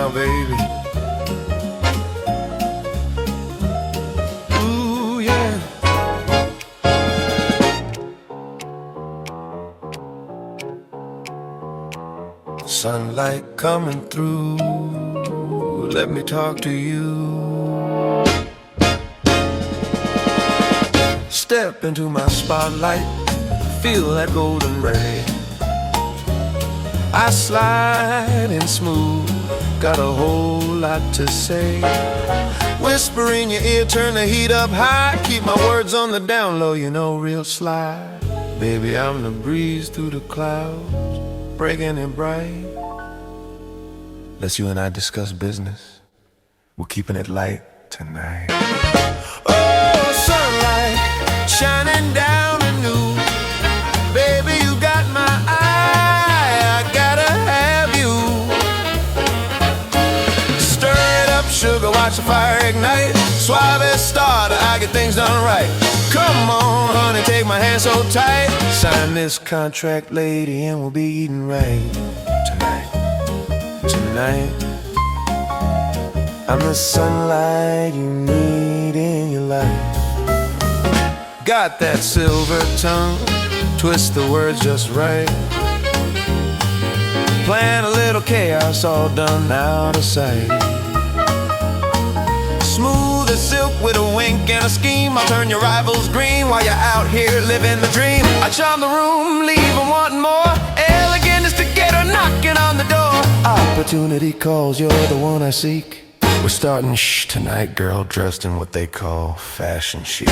now, baby. Ooh, yeah. Sunlight coming through, let me talk to you. Step into my spotlight, feel that golden ray. I slide in smooth, got a whole lot to say. Whisper in your ear, turn the heat up high. Keep my words on the down low, you know, real sly. Baby, I'm the breeze through the clouds, breaking it bright. Let's you and I discuss business. We're keeping it light tonight. Oh, sunlight shining down anew. Baby, you got my eye, I gotta have you. Stir it up, sugar, watch the fire ignite. Suave starter, I get things done right. Come on, honey, take my hand so tight. Sign this contract, lady, and we'll be eating right tonight. Tonight, I'm the sunlight you need in your life. Got that silver tongue, twist the words just right. Plan a little chaos, all done out of sight. Smooth as silk with a wink and a scheme. I'll turn your rivals green while you're out here living the dream. I charm the room, leave them wanting more. Elegant is to get her knocking on the door. Opportunity calls, you're the one I seek. We're starting tonight, girl, dressed in what they call fashion chic.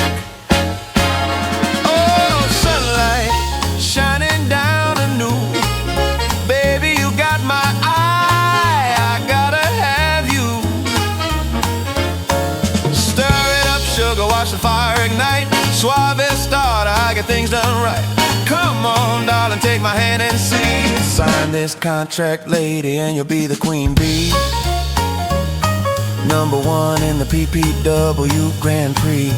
Oh, sunlight shining down anew. Baby, you got my eye, I gotta have you. Stir it up, sugar, watch the fire ignite. Suave starter, I get things done right. Come on, darling, take my hand and see. Sign this contract, lady, and you'll be the queen bee. Number one in the PPW Grand Prix.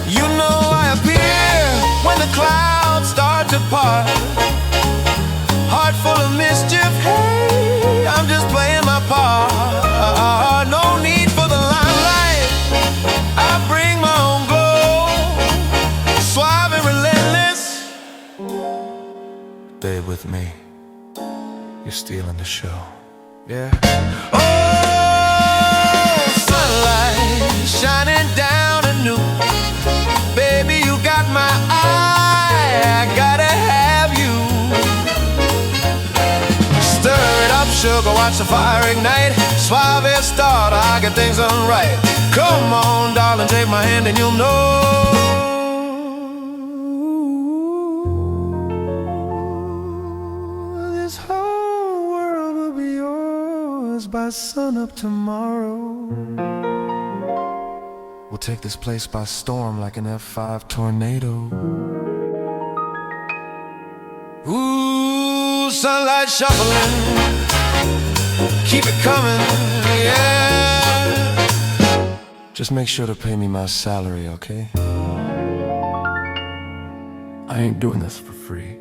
You know I appear when the clouds start to part. Heart full of mischief, hey, I'm just playing my part. No need for the limelight, I bring my own glow. Suave and relentless, stay with me. You're stealing the show, yeah. Oh, sunlight shining down anew. Baby, you got my eye, I gotta have you. Stir it up, sugar, watch the fire ignite. Suave starter, I get things done right. Come on, darling, take my hand and you'll know. By sun up tomorrow, we'll take this place by storm like an F5 tornado. Ooh, sunlight shuffling, keep it coming, yeah. Just make sure to pay me my salary, okay? I ain't doing this for free.